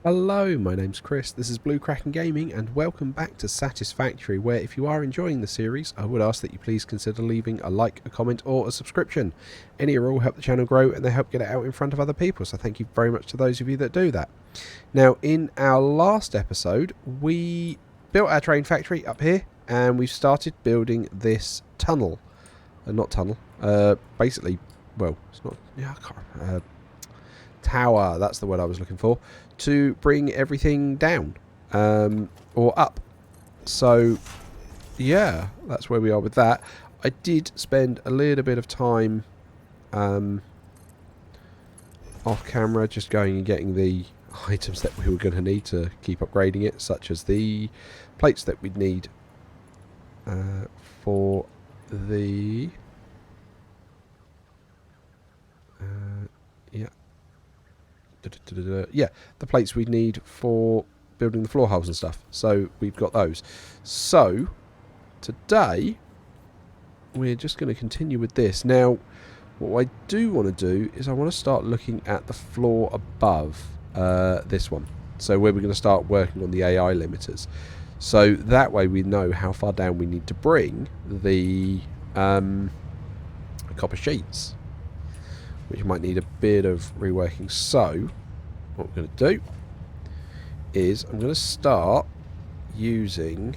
Hello, my name's Chris, this is Blue Kraken Gaming, and welcome back to Satisfactory, where if you are enjoying the series, I would ask that you please consider leaving a like, a comment or a subscription. Any or all help the channel grow and they help get it out in front of other people, so thank you very much to those of you that do that. Now, in our last episode, we built our train factory up here, and we've started building this tunnel. Not tunnel, basically, well, it's not, yeah, I can't, tower, that's the word I was looking for, to bring everything down or up. So yeah, that's where we are with that. I did spend a little bit of time off camera just going and getting the items that we were going to need to keep upgrading it, such as the plates that we'd need for the yeah, the plates we need for building the floor holes and stuff. So we've got those. So today we're just going to continue with this. Now, what I do want to do is I want to start looking at the floor above this one. So where we're going to start working on the AI limiters. So that way we know how far down we need to bring the copper sheets, which might need a bit of reworking. So what I'm going to do is I'm going to start using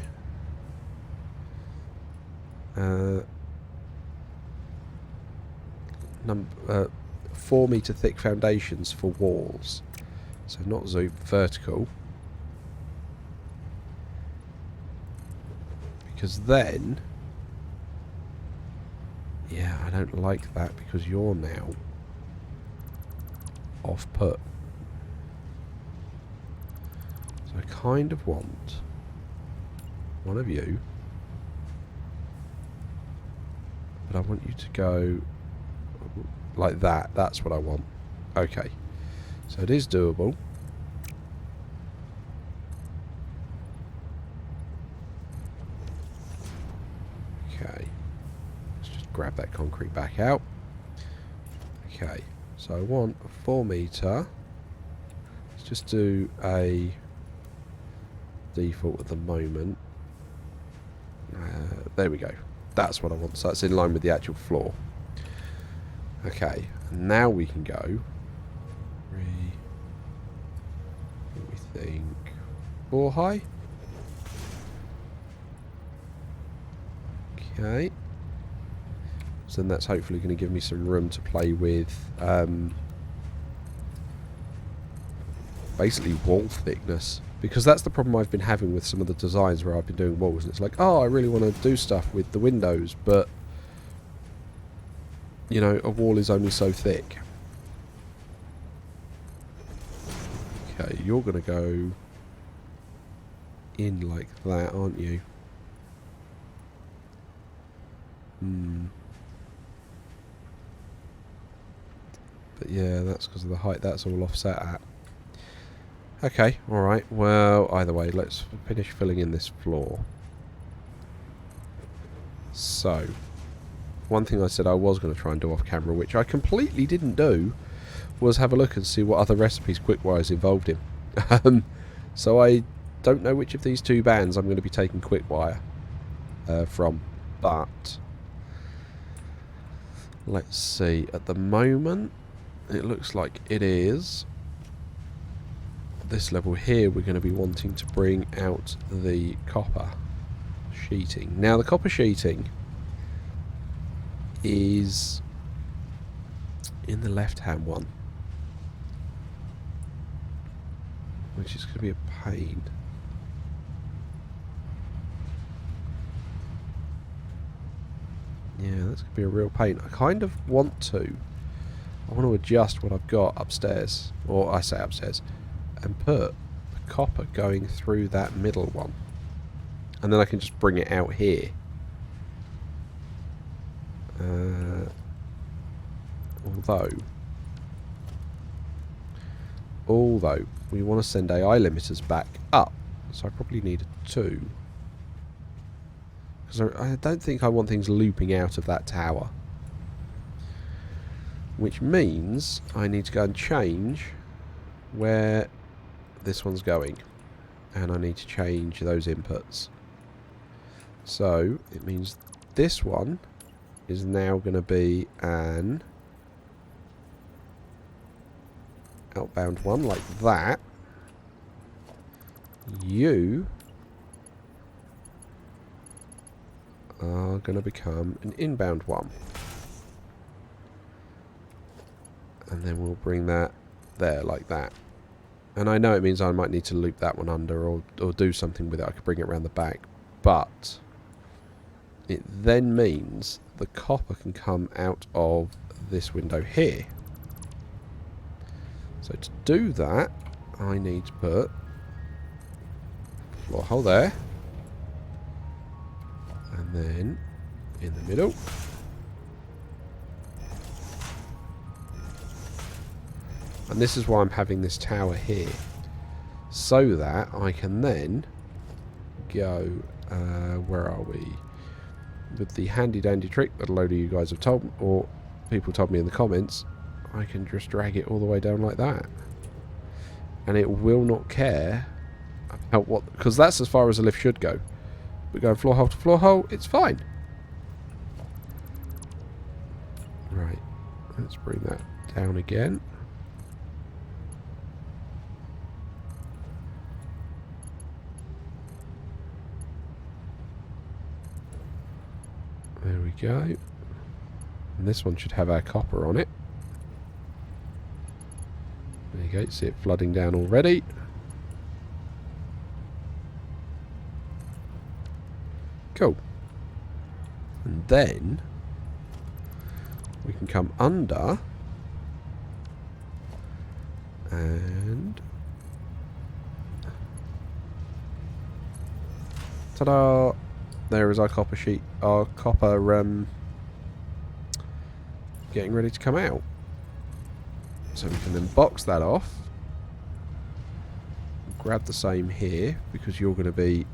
4 meter thick foundations for walls. So not vertical, because then, yeah, I don't like that because you're now off put. So I kind of want one of you, but I want you to go like that. That's what I want. Okay, so it is doable. Okay, let's just grab that concrete back out. Okay, so I want a 4 meter. Let's just do a default at the moment. There we go. That's what I want. So that's in line with the actual floor. Okay, and now we can go. What we think? 4 high. Okay. So then that's hopefully going to give me some room to play with. Basically wall thickness, because that's the problem I've been having with some of the designs where I've been doing walls, and it's like, oh, I really want to do stuff with the windows, but you know, a wall is only so thick. Okay, you're going to go in like that, aren't you? But yeah, that's because of the height that's all offset at. Okay, alright, well, either way, let's finish filling in this floor. So, one thing I said I was going to try and do off camera, which I completely didn't do, was have a look and see what other recipes quickwire is involved in. So I don't know which of these two bands I'm going to be taking quickwire from, but let's see. At the moment, it looks like it is this level here. We're going to be wanting to bring out the copper sheeting. Now, the copper sheeting is in the left-hand one, which is going to be a pain. Yeah, that's going to be a real pain. I kind of want to. I want to adjust what I've got upstairs, or I say upstairs, and put the copper going through that middle one, and then I can just bring it out here. Although we want to send AI limiters back up, so I probably need a 2, because I don't think I want things looping out of that tower, which means I need to go and change where this one's going. And I need to change those inputs. So it means this one is now going to be an outbound one like that. You are going to become an inbound one. And then we'll bring that there like that. And I know it means I might need to loop that one under or do something with it. I could bring it around the back. But it then means the copper can come out of this window here. So to do that, I need to put a floor hole there. And then in the middle. And this is why I'm having this tower here. So that I can then go, where are we? With the handy dandy trick that a load of you guys have told me, or people told me in the comments, I can just drag it all the way down like that. And it will not care about what, because that's as far as a lift should go. But going floor hole to floor hole, it's fine. Right, let's bring that down again. There we go. And this one should have our copper on it. There you go, see it flooding down already. Cool. And then we can come under and ta-da! There is our copper sheet, our copper getting ready to come out. So we can then box that off. Grab the same here because you're going to be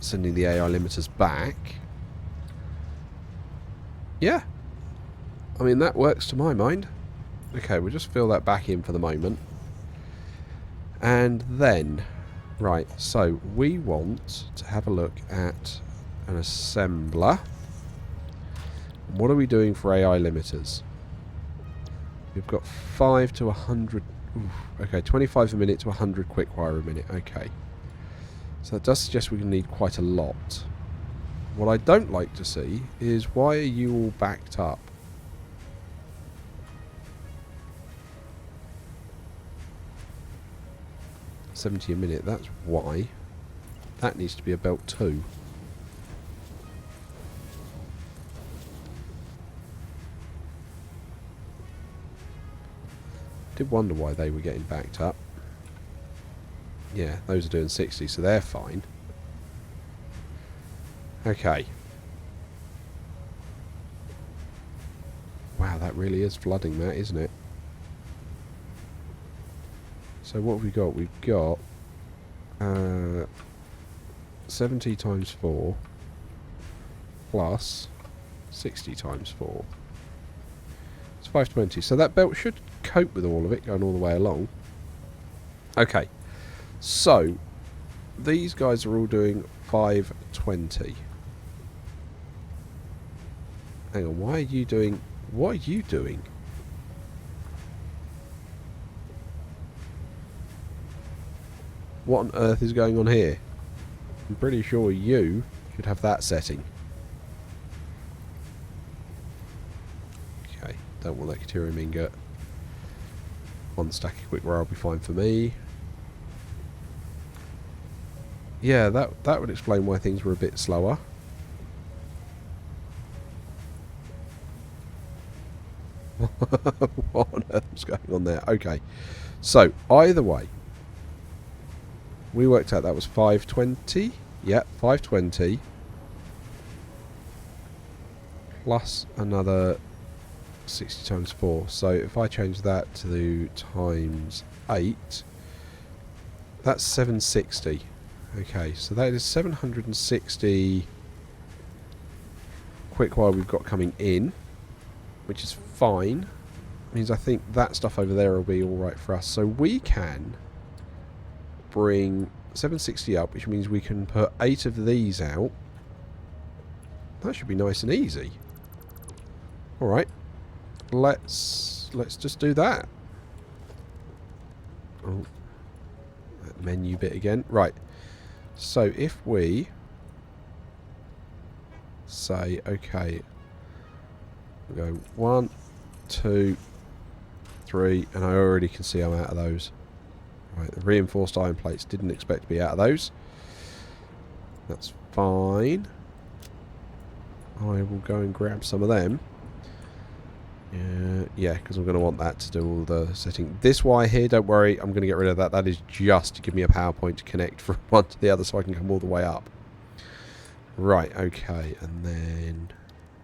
sending the AI limiters back. Yeah. I mean, that works to my mind. Okay, we'll just fill that back in for the moment. And then, right, so we want to have a look at an assembler. What are we doing for AI limiters? We've got 5 to 100. Okay, 25 a minute to 100 quickwire a minute. Okay. So that does suggest we need quite a lot. What I don't like to see is, why are you all backed up? $70 a minute, that's why. That needs to be a belt too. Did wonder why they were getting backed up. Yeah, those are doing 60, so they're fine. Okay. Wow, that really is flooding that, isn't it? So what have we got? We've got 70 times 4 plus 60 times 4. It's 520. So that belt should cope with all of it going all the way along. Okay. So these guys are all doing 520. Hang on, why are you doing... What are you doing? What on earth is going on here? I'm pretty sure you should have that setting. Okay, don't want that Caterium ingot. One stack of quickwire will be fine for me. Yeah, that would explain why things were a bit slower. What on earth is going on there? Okay, so either way, we worked out that was 520. Yeah, 520 plus another 60 times 4. So if I change that to times 8, that's 760. Okay, so that is 760 quickwire we've got coming in, which is fine. Means I think that stuff over there will be alright for us. So we can bring 760 up, which means we can put 8 of these out. That should be nice and easy. Alright. Let's just do that. Oh, that menu bit again. Right. So if we say, okay, we'll go 1, 2, 3, and I already can see I'm out of those. Right, the reinforced iron plates, didn't expect to be out of those. That's fine. I will go and grab some of them. Yeah, because I'm going to want that to do all the setting. This wire here, don't worry, I'm going to get rid of that. That is just to give me a power point to connect from one to the other so I can come all the way up. Right, okay, and then...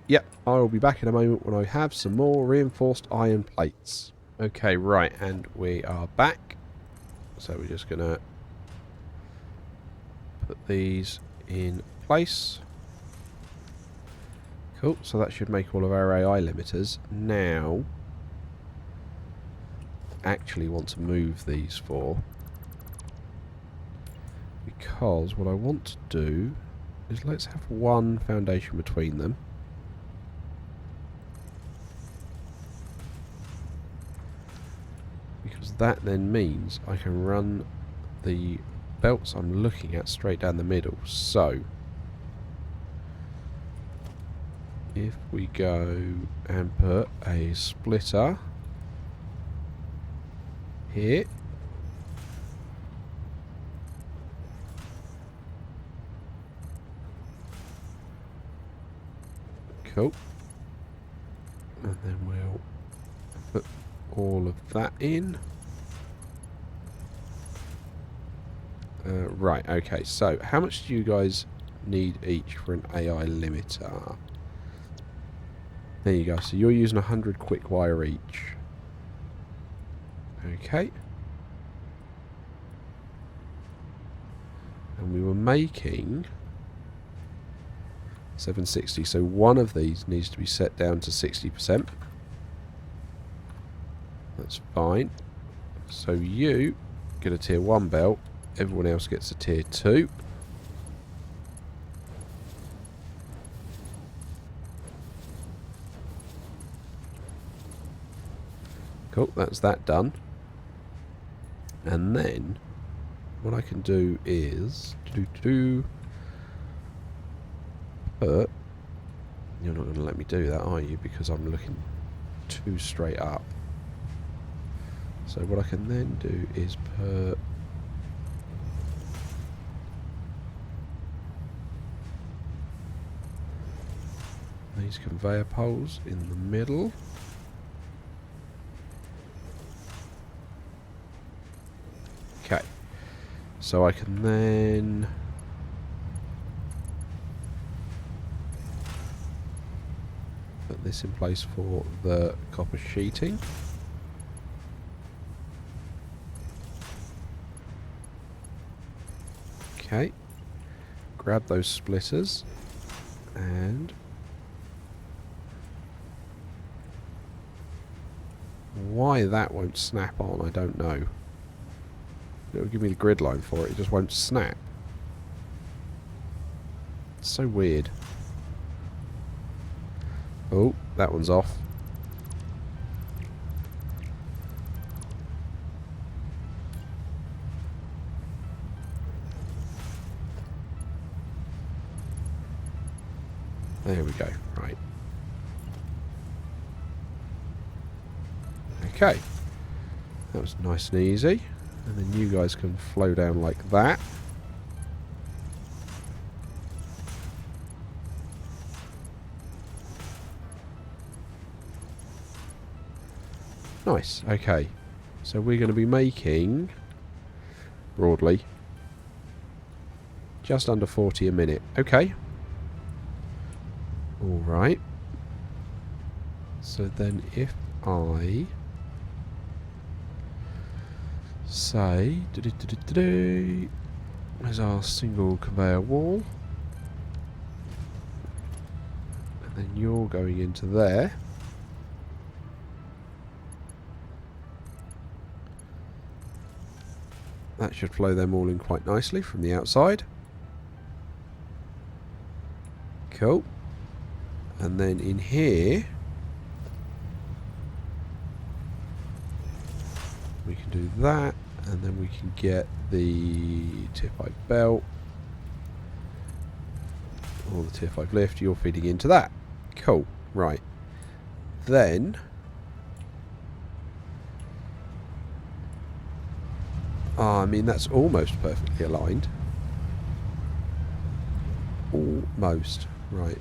Yep, I will be back in a moment when I have some more reinforced iron plates. Okay, right, and we are back. So we're just going to put these in place. Cool, so that should make all of our AI limiters. Now, actually want to move these for, because what I want to do is let's have one foundation between them. Because that then means I can run the belts I'm looking at straight down the middle. So, if we go and put a splitter here, cool, and then we'll put all of that in. Right, okay, so how much do you guys need each for an AI limiter? There you go, so you're using 100 quickwire each. Okay. And we were making 760, so one of these needs to be set down to 60%. That's fine. So you get a tier 1 belt, everyone else gets a tier 2. Cool, that's that done. And then what I can do is put, you're not going to let me do that, are you? Because I'm looking too straight up. So what I can then do is put these conveyor poles in the middle. Okay, so I can then put this in place for the copper sheeting. Okay, grab those splitters and why that won't snap on, I don't know. It'll give me the grid line for it, it just won't snap. It's so weird. Oh, that one's off. There we go, right. Okay. That was nice and easy. And then you guys can flow down like that. Nice, okay. So we're going to be making, broadly, just under 40 a minute. Okay. Alright. So then if I say, there's our single conveyor wall, and then you're going into there. That should flow them all in quite nicely from the outside. Cool. And then in here, we can do that, and then we can get the tier 5 belt, or the tier 5 lift. You're feeding into that. Cool. Right. Then, I mean, that's almost perfectly aligned. Almost. Right.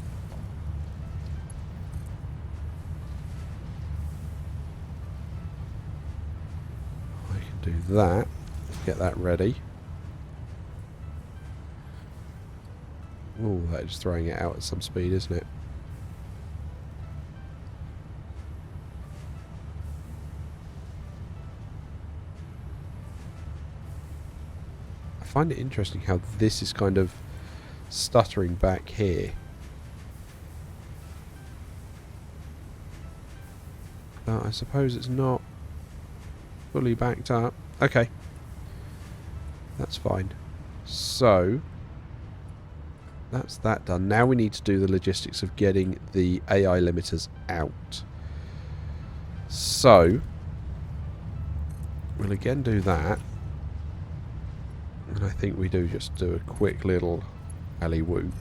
I can do that. Get that ready. Oh, that is throwing it out at some speed, isn't it? I find it interesting how this is kind of stuttering back here. But I suppose it's not fully backed up. Okay. That's fine. So, that's that done. Now we need to do the logistics of getting the AI limiters out. So, we'll again do that. And I think we do just do a quick little alley-woo.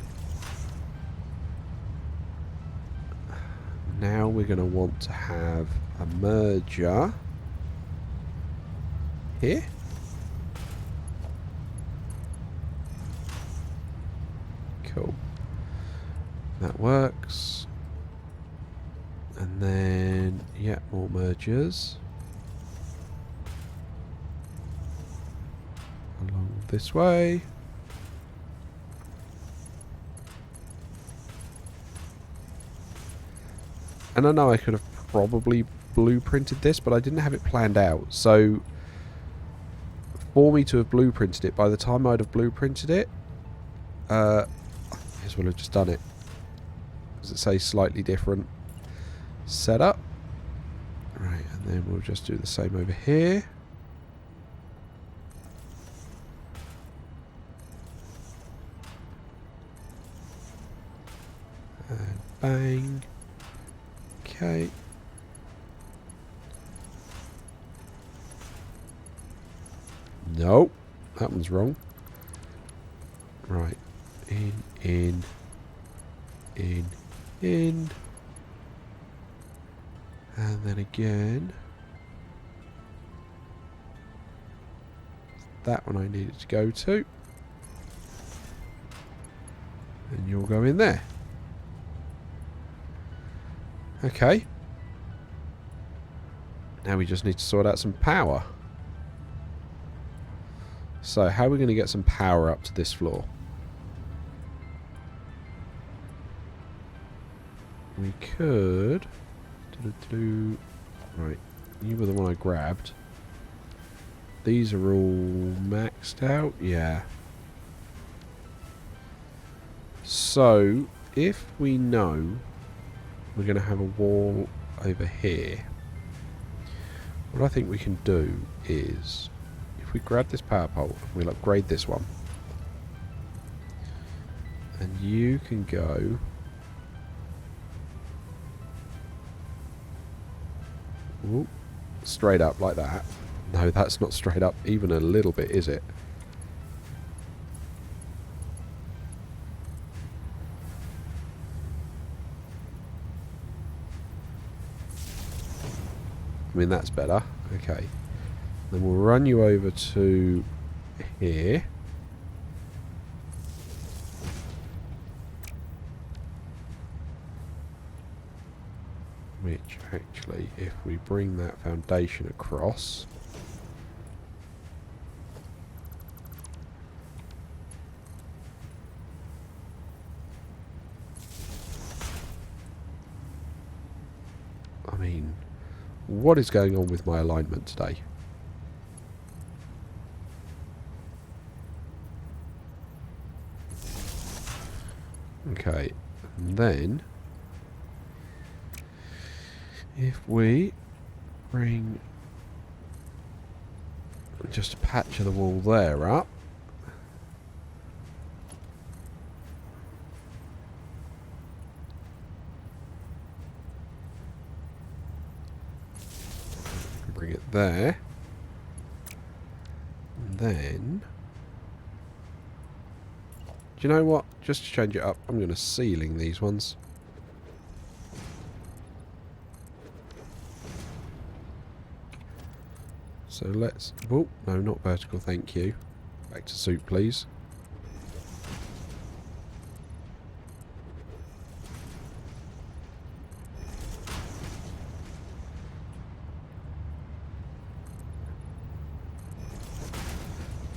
Now we're going to want to have a merger here. Cool. That works. And then, yeah, more mergers. Along this way. And I know I could have probably blueprinted this, but I didn't have it planned out. So, for me to have blueprinted it, by the time I'd have blueprinted it, I guess we'll have just done it. Does it say slightly different setup? Right, and then we'll just do the same over here. And bang. Okay. Nope. That one's wrong. Right. In. And then again. That one I needed to go to. And you'll go in there. Okay. Now we just need to sort out some power. So, how are we going to get some power up to this floor? We could... Right. You were the one I grabbed. These are all maxed out? Yeah. So, if we know we're going to have a wall over here, what I think we can do is, if we grab this power pole, we'll upgrade this one. And you can go... Ooh, straight up like that. No, that's not straight up even a little bit, is it? I mean, that's better. Okay. Then we'll run you over to here. Which, actually, if we bring that foundation across... I mean, what is going on with my alignment today? Okay, and then if we bring Just a patch of the wall there up. Bring it there. And then... do you know what? Just to change it up, I'm going to ceiling these ones. So let's... oh, no, not vertical, thank you. Back to soup, please.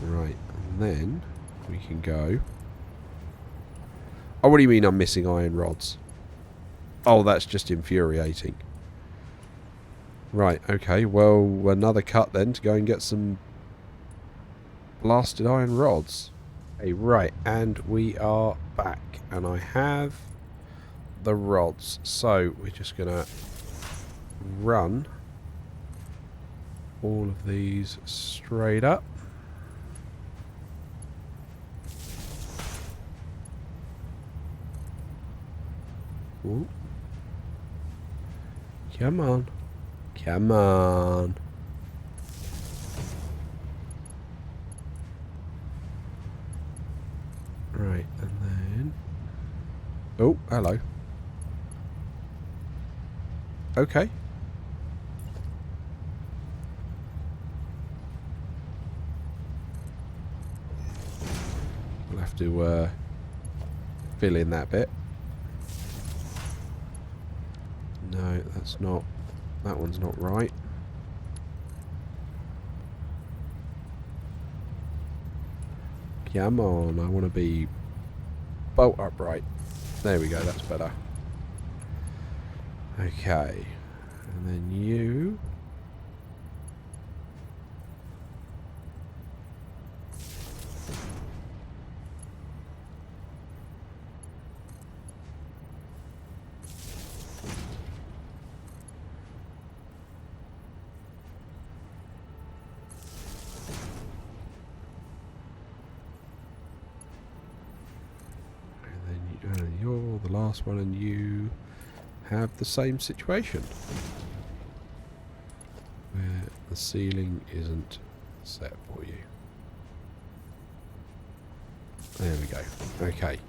Right, and then we can go... oh, what do you mean I'm missing iron rods? Oh, that's just infuriating. Right, okay, well, another cut then to go and get some blasted iron rods. Hey, right, and we are back, and I have the rods. So, we're just going to run all of these straight up. Ooh. Come on. Come on. Right, and then... oh, hello. Okay. We'll have to fill in that bit. No, that's not... that one's not right. Come on, I want to be bolt upright. There we go, that's better. Okay. And then you... you're the last one, and you have the same situation where the ceiling isn't set for you. There we go. Okay.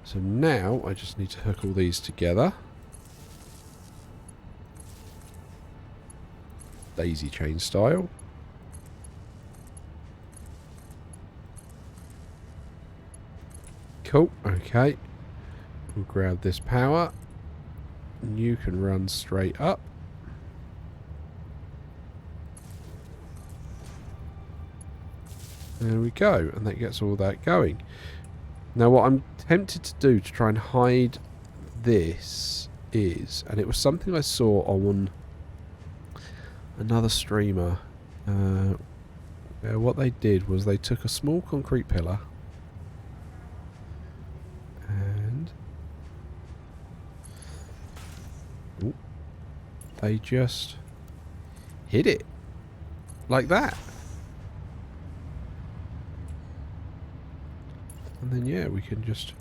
So now I just need to hook all these together. Daisy chain style. Cool. Okay. We'll grab this power. And you can run straight up. There we go. And that gets all that going. Now what I'm tempted to do to try and hide this is, and it was something I saw on another streamer, where what they did was they took a small concrete pillar and they just hid it like that. And then, yeah, we can just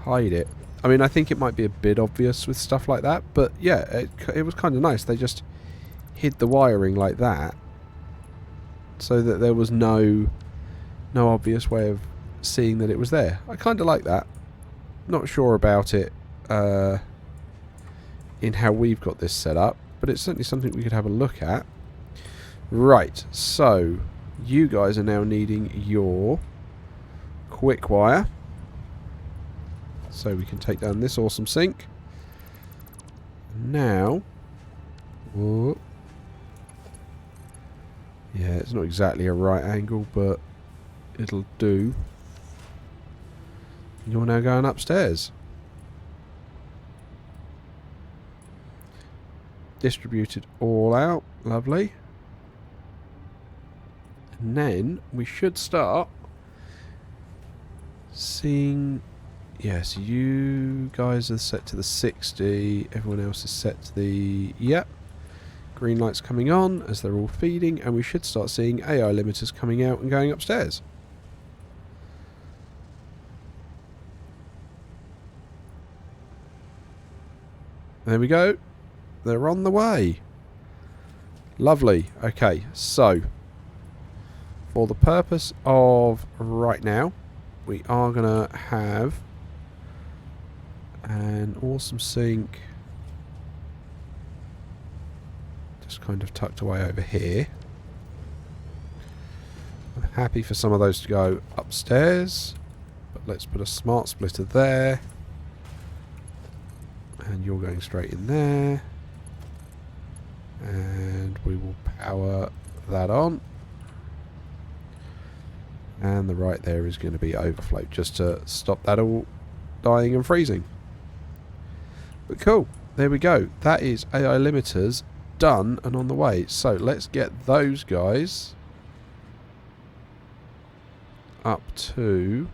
hide it. I mean, I think it might be a bit obvious with stuff like that, but yeah, it was kind of nice. They just hid the wiring like that so that there was no obvious way of seeing that it was there. I kind of like that. Not sure about it in how we've got this set up, but it's certainly something we could have a look at. Right, so you guys are now needing your quick wire, so we can take down this awesome sink. Now, whoa, yeah, it's not exactly a right angle, but it'll do. You're now going upstairs. Distributed all out, lovely. And then we should start seeing... yes, you guys are set to the 60. Everyone else is set to the... yep. Green lights coming on as they're all feeding, and we should start seeing AI limiters coming out and going upstairs. There we go. They're on the way. Lovely. Okay, so for the purpose of right now, we are going to have an awesome sink just kind of tucked away over here. I'm happy for some of those to go upstairs, but let's put a smart splitter there, and you're going straight in there, and we will power that on, and the right there is going to be overflow just to stop that all dying and freezing. But cool, there we go. That is AI limiters done and on the way. So let's get those guys up to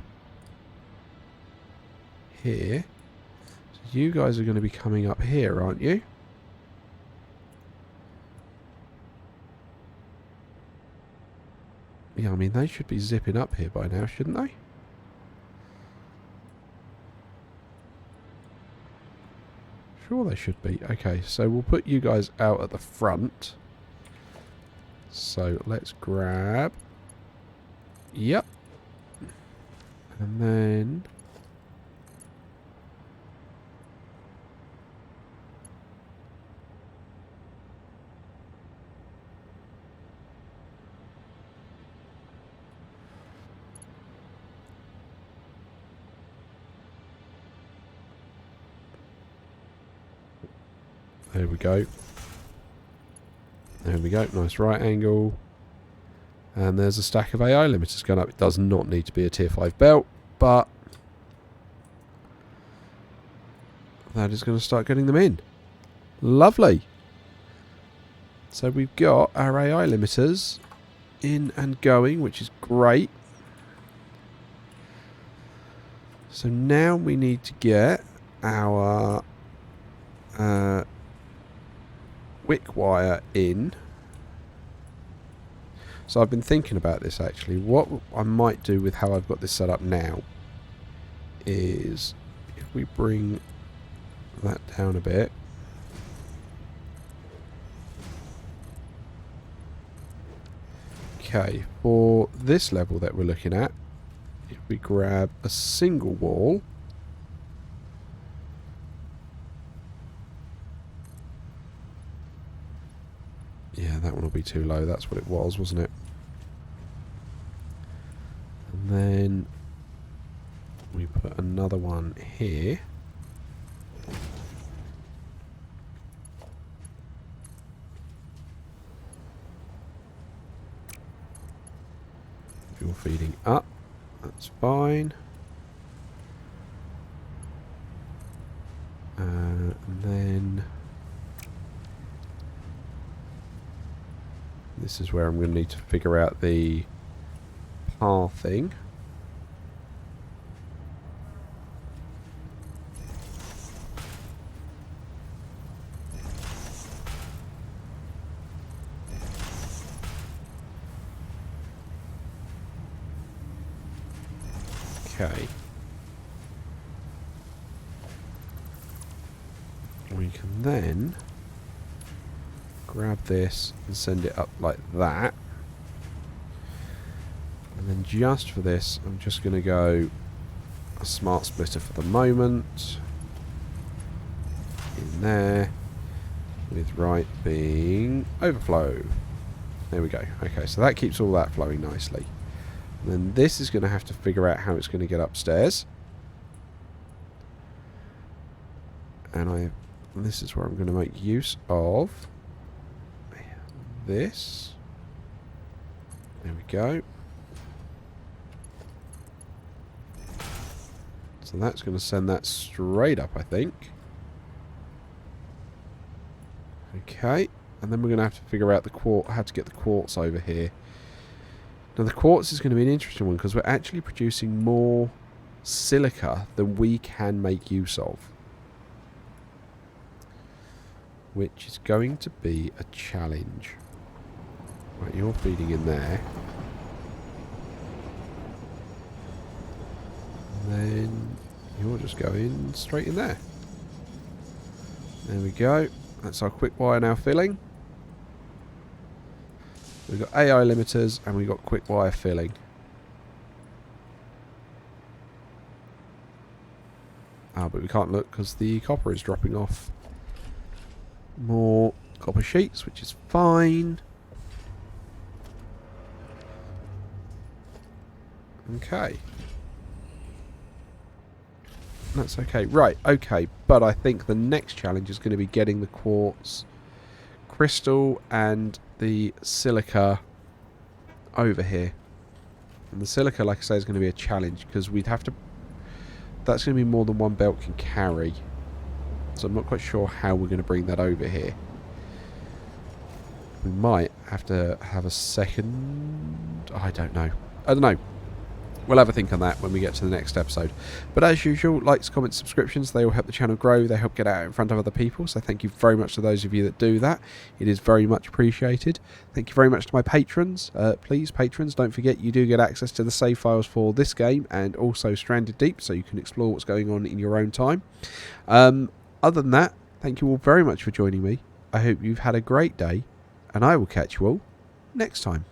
here. So you guys are going to be coming up here, aren't you? Yeah, I mean, they should be zipping up here by now, shouldn't they? Sure they should be. Okay, so we'll put you guys out at the front. So let's grab... Yep. And then... There we go. There we go. Nice right angle. And there's a stack of AI limiters going up. It does not need to be a tier 5 belt, but that is going to start getting them in. Lovely. So we've got our AI limiters in and going, which is great. So now we need to get our quickwire in. So I've been thinking about this actually. What I might do with how I've got this set up now is if we bring that down a bit. Okay, for this level that we're looking at, if we grab a single wall, yeah, that one will be too low. That's what it was, wasn't it? And then we put another one here. If you're feeding up, that's fine. And then this is where I'm going to need to figure out the pathing. Okay. We can then grab this and send it up like that. And then just for this, I'm just going to go a smart splitter for the moment. In there. With right being overflow. There we go. Okay, so that keeps all that flowing nicely. And then this is going to have to figure out how it's going to get upstairs. And this is where I'm going to make use of this. There we go. So that's going to send that straight up, I think. Okay, and then we're going to have to figure out how to get the quartz over here. Now the quartz is going to be an interesting one because we're actually producing more silica than we can make use of. which is going to be a challenge. Right, you're feeding in there. And then you're just going straight in there. There we go. That's our quick wire now filling. We've got AI limiters and we've got quick wire filling. Ah, but we can't look because the copper is dropping off. More copper sheets, which is fine. Okay. That's okay. Right, okay. But I think the next challenge is going to be getting the quartz crystal and the silica over here. And the silica, like I say, is going to be a challenge because we'd have to... That's going to be more than one belt can carry. So I'm not quite sure how we're going to bring that over here. We might have to have a second... I don't know. We'll have a think on that when we get to the next episode. But as usual, likes, comments, subscriptions, they all help the channel grow. They help get out in front of other people. So thank you very much to those of you that do that. It is very much appreciated. Thank you very much to my patrons. Please, patrons, don't forget you do get access to the save files for this game and also Stranded Deep, so you can explore what's going on in your own time. Other than that, thank you all very much for joining me. I hope you've had a great day, and I will catch you all next time.